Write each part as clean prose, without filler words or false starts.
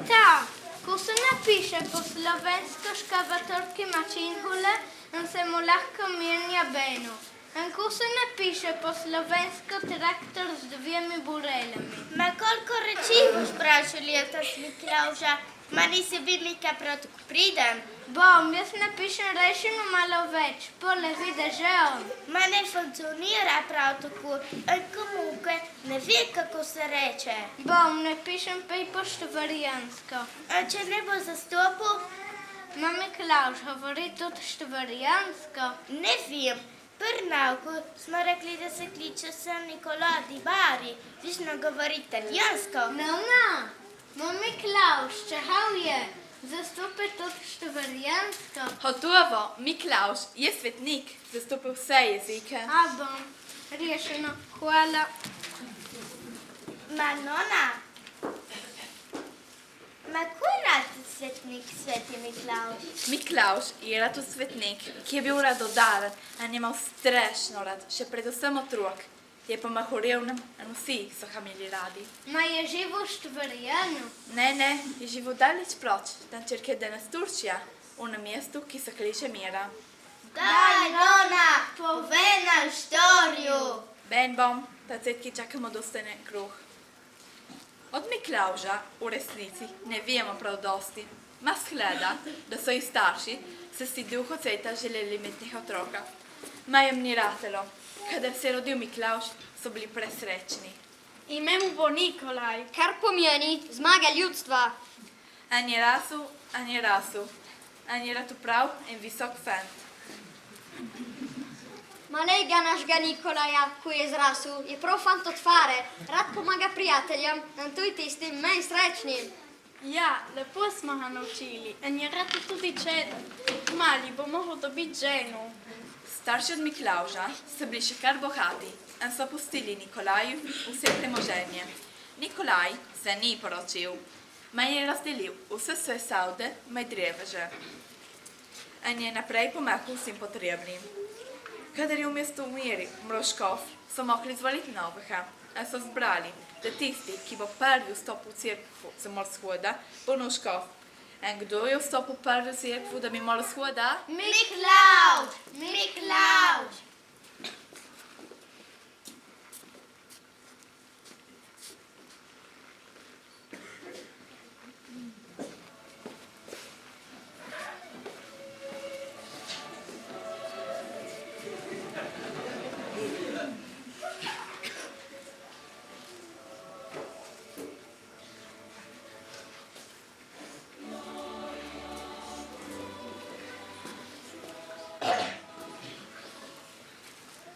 Ta, ko se napiše po slovensko škavatorki mačinhule, in se mu lahko menja beno. In ko se napiše po slovensko traktor z dvemi burelami. Ma koliko reči boš vprašal letos, Miklavža? Ma nisi bi Mika prav tako pridem? Bom, jaz napišem rešeno malo več, pole vide že on. Ma ne funkcionira prav tako. Komuke ne ve, kako se reče. Bom, napišem pa i po štvarijansko. A če ne bo zastopil? Ma Miklavž govori tudi štvarijansko. Ne vem. Prnavku smo rekli, da se kliče San Nicola di Bari. Višno govori italijansko. No, ma Miklavž, čehal je. Zastopi tudi štvarijansko. Hotovo, Miklavž je svetnik, zastopi vse jezike. A bom, rešeno, hvala. Ma nona, ma koji rad svetnik Sveti Miklavž? Miklavž je rad svetnik, ki je bil radodaren, a je imel strašno rad, še predvsem otrok. Je pa mahorevnem in vsi so ga imeli radi. Ma je živo v Štvarijanu? Ne, je živo daleč proč, tam kjer je danes Turčija, v na mestu, ki se kliče Mira. Daj, nona, povej nam štoriju. Ben bom, ta cetki čakamo dostojne kruh. Od Miklavža v resnici ne vemo prav dosti, ma sgleda, da so i starši se si duho ceta želeli imeti otroka. Ma jim ni ratelo. Kadar se je rodil Miklavž, so bili presrečni. Ime mu bo Nikolaj. Kar pomeni zmaga ljudstva. En je rasu, en je rad prav in visok fant. Malega našega Nikolaja, ko je zrasel, je prav fant od fare. Rad pomaga prijateljem, in tudi tistim manj srečnim. Ja, lepo smo ga naučili. In je rad tudi čeden. Mali bo mogel dobiti ženo. Starši od Miklavža so bili še kar bohati in so pustili Nikolaju vse premoženje. Nikolaj se ni poročil, ma je razdelil vse svoje savde med dreveže. In je naprej pomagal vsem potrebnim. Kadar je v mestu umiri Mroškov, so mogli izvoliti novega in so zbrali, da tisti, ki bo prvi vstopil v cerkvu za Morshoda, bo Mroškov. In kdo je vstopil prvi v cerkvu, da bi Morshoda? Miklavž! Miklavž!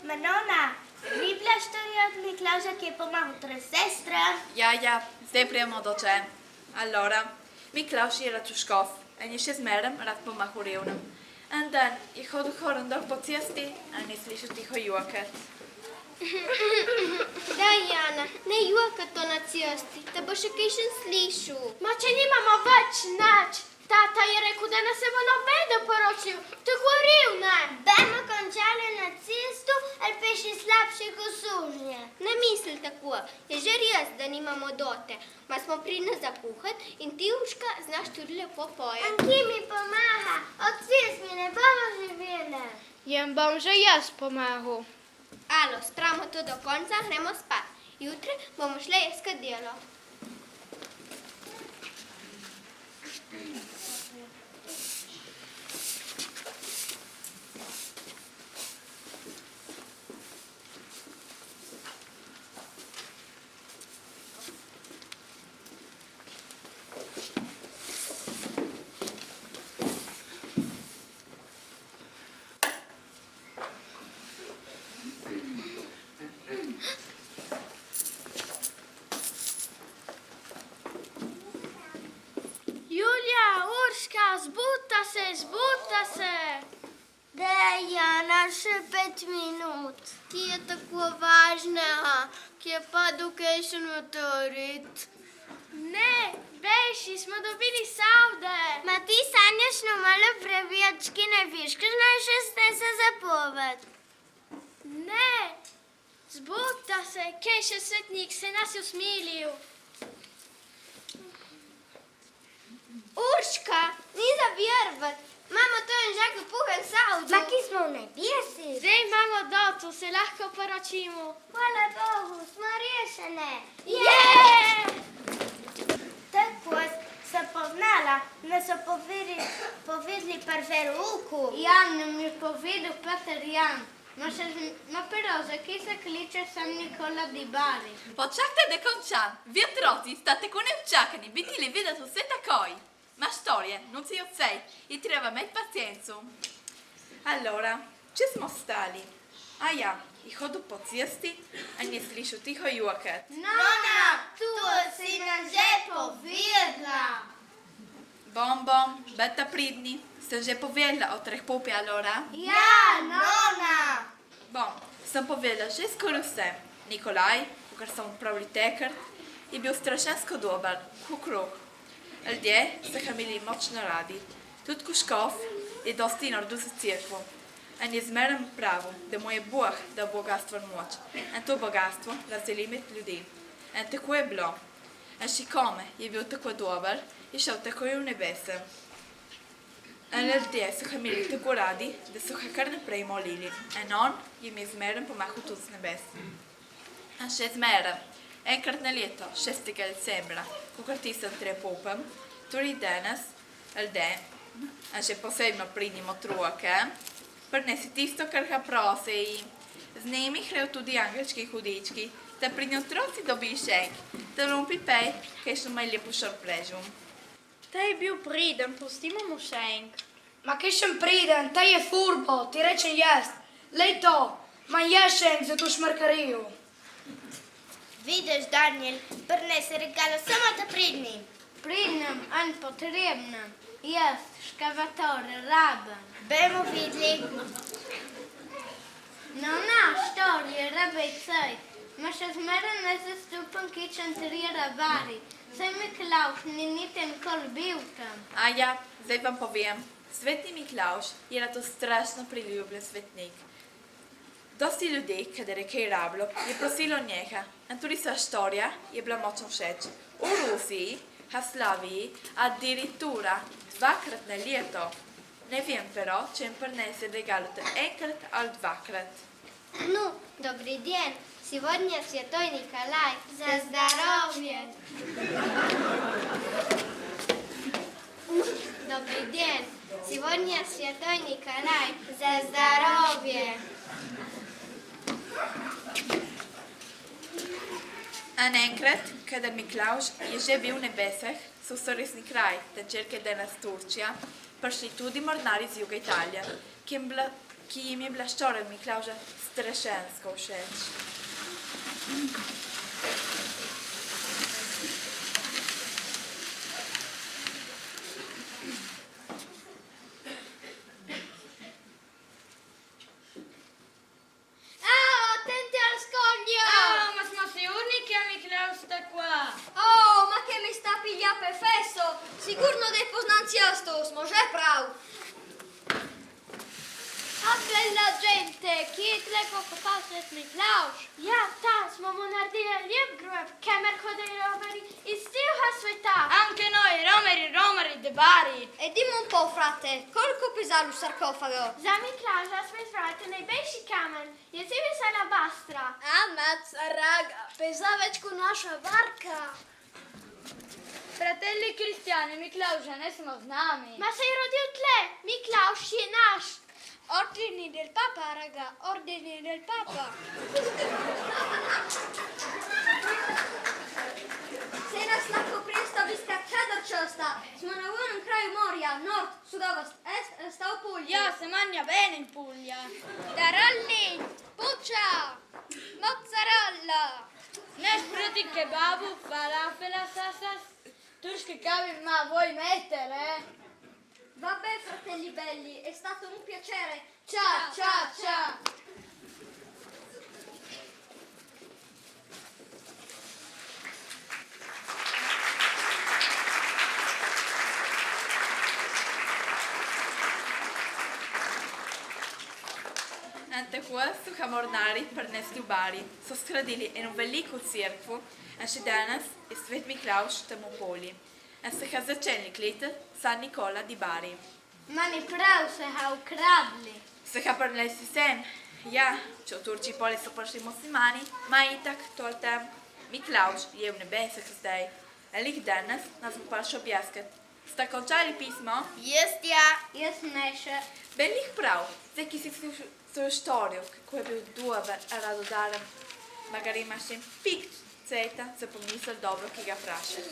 Ma nona, ni bila štorija od Miklavža, ki je pomagal trem sestram? Ja, zdaj prijemo do če. Allora, Miklavž je rad škof in je še zmeraj rad pomahal revnem. En dan je hodil horendor po cesti in je slišal tiho jokat. Daj, Jana, ne jokaj to na cesti, da bo še kaj še slišal. Ma če nimamo več nič. Tata je rekel, da nas se bo noben poročil. Tako revne. Bomo končali na cestu ali pa še slabše kot sužnje? Ne misli tako, je že res, da nimamo dote. Ma smo pridne za kuhat in ti, Uška, znaš tudi lepo pojeti. Ki mi pomaga, od cest mi ne bomo živele. Jem bom že jaz pomagal. Alo, spramo to do konca, gremo spat. Jutri bomo šli iskat delo. Zbuta se. Daj, Jana, še 5 minut. Ki je tako važna, ki je padel kakšen meteorit. Ne, veš, smo dobili savde. Ma ti sanjaš no malo preveč, ki ne veš, kaj znaš še se zapoved. Ne, zbuta se, kaj še svetnik se nas je usmilil. Urška, ni za vjervat. Mama, to je že kuhan saudo. Ma ki smo v nebesi? Zdaj imamo docu, se lahko poročimo. Hvala Bogu, smo rešene. Tako se poznala, nas so povedali par veruku. Jan nam je povedal Peter Jan. Ma però, zakaj se kliče San Nicola di Bari? Počakajte da končam. Vi otroci state con nevčakani, biti li videti vse takoj. Ma storie, non si ozzei, e treba met pazienza. Allora, ci smo stali. A ja, i hodu po cesti, a ne slišu tiho juakat. Nona, tu si nam že povedala. Bom, beta pridni. Sem že povedala o treh popi allora? Ja, nona. Bom, sem povedala že skoraj vse. Nikolaj, kar sem pravi tekar, je bil strašensko dober, kukrok. Ljudje so ga imeli močno radi. Tudi Kuškov je dosti naredil za cerkvo. In je zmeraj pravil, da mu je Bog dal bogatstvo in moč. In to bogatstvo razdeli med ljudi. In tako je bilo. In šikome je bil tako dober, je šel takoj v nebese. In ljudje so ga imeli tako radi, da so ga kar naprej molili. In on jim je zmeraj pomahal tudi z nebes. In še zmeraj, enkrat na leto, 6. decembra, kakor tisem tre popem, tudi danes, ljudje, in še posebno pridnimo otroke, prinesi tisto, kar ga prosi. Z njimi grejo tudi angelčki hudički, da pridni otroci dobijo šenk, da rompi pej, kaj so imeli lepo šorprežu. Ta je bil priden, pustimo mu šenk. Ma che sem priden, te je furbo, ti reče jest. Lej to, ma ješenk za to šmarkarijo. Vidiš, Daniel, prinese regalo samo da pridni. Pridnem in potrebnem. Jaz, škavatore, raben. Bomo videli. No, storie, rabej caj. Ma še zmeraj ne zastupam kičen tri rabari. Saj Miklauš ni niti nikoli bil tam. A ja, zdaj vam povem, Svetni Miklauš je na to strašno priljubljen svetnik. Dosti ljudi, kadar je kaj rabilo, je prosilo njega, in tudi sva storija je bila močno všeč. V Rusiji, a Slaviji, addirittura 2krat na leto. Ne vem però, če jim prinese regalo enkrat ali 2krat. Ну, добрый день. Сегодня Святой Николай. За здоровье. Добрый день. Сегодня Святой Николай. За здоровье. In enkrat, kadar Miklauš je že bil v nebesah, so v soresni kraj, tenčerke danes Turčija, prišli tudi mornari iz juga Italije, ki jim je bila ščora Miklauža strašensko všeč. Attenti al scoglio! Ma smo sigurni che Miklaus sta qua? Oh, ma che mi sta piglia per fesso? Sigurno da je poznancijasto, smo že prav. A bella gente, ki je tle pokopal Svet Miklauš? Ja, ta smo mu naredili lep grob, kemer hodaj romeri iz celega sveta. Anche noi, romeri de Bari. E dimmi un po', frate, koliko pesava il sarcofago? Za Miklauža smo izbrali najboljši kamen, je cel iz alabastra. Ammazza, raga, pesa več kot naša barka. Fratelli cristiani, Miklauža ne smo z nami. Ma se je rodil tle, Miklauš je naš. Ordini del Papa, raga, ordini del Papa. Se nas lahko predstaviska kadar časta, smo na vojnem kraju morja, nord, sudovest, est, sta v Puglia. Ja, se mangia bene in Puglia. Taralli, puccia, mozzarella. Ne sprati kebabu, falafela, sasas. Turški kavi ma vuoi mettere? Vabbè, fratelli belli, è stato un piacere. Ciao, ciao, ciao. In tako so ga mornari prinesli v Bari, so skradili eno veliko cerkvo in še danes je Svet Miklauš tam v polji. En se cazaceni clite San Nicola di Bari. Ma ni prav se ha ukradli. Se ga prenesi sen, ja, če Turčiji poli so prišli muslimani, ma itak toltem Miklauš je v nebesih zdaj. Elik danes nas bo prišel objaskat. Sta končali pismo? Jest ja. Jaz ne še. Belih prav, zdaj ki si svojo štorijo, kako je bil dober, radodaren, magari imaš en pik ceta, se pomisel dobro, ki ga vpraša.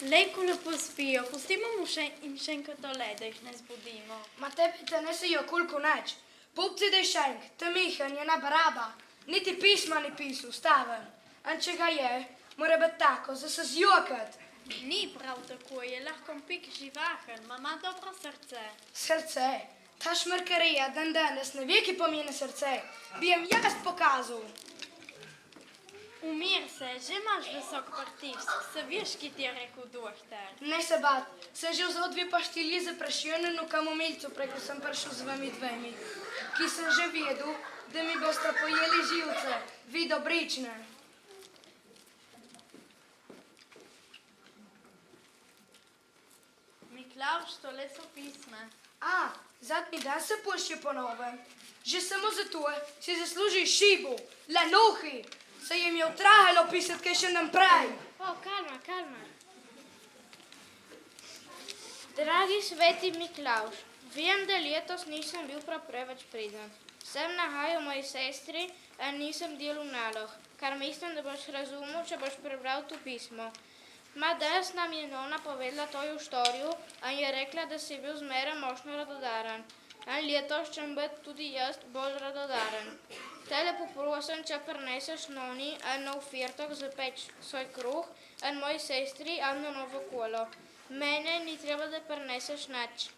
Lejko lepo spijo, pustimo mu še enkrat le, da jih ne zbudimo. Ma tebi te ne sijo kulku neč. Pupci da šenk, te Mihan je na baraba. Niti pisma ni pisal, staven. A če ga je, mora biti tako, za se zjokat. Ni prav tako, je lahko pik živahen, ma ima dobro srce. Srce. Ta šmrkarija dan danes ne ve, ki pomeni srce. Bi jim jaz pokazal. Umir se, že imaš visok partisk, se veš, ki ti je rekel doktor. Ne se bat, sem že vzal 2 paštilje za prašeneno kamomilcu, preko sem prišel z vami dvemi, ki sem že vedel, da mi boste pojeli živce, vi dobrične. Miklauš, tole so pisme. A, zadnji dan se pošlje po novem. Že samo zato si zasluži šibu, lanohi. Se jim je utrajalo pisati, kaj še nam prej. O, kalma, kalma. Dragi sveti Miklauš, vem, da letos nisem bil prav preveč priden. Sem nahajal moji sestri, a nisem delal nalog, kar mislim, da boš razumel, če boš prebral to pismo. Ma danes nam je nona povedala to štoriju, a je rekla, da si bil zmeraj močno radodaren. A letos čem biti tudi jaz bolj radodaren. Te lepo prosim, če prineseš noni nov firtok za peč svoj kruh, a moji sestri eno novo kolo. Mene ni treba, da prineseš nič.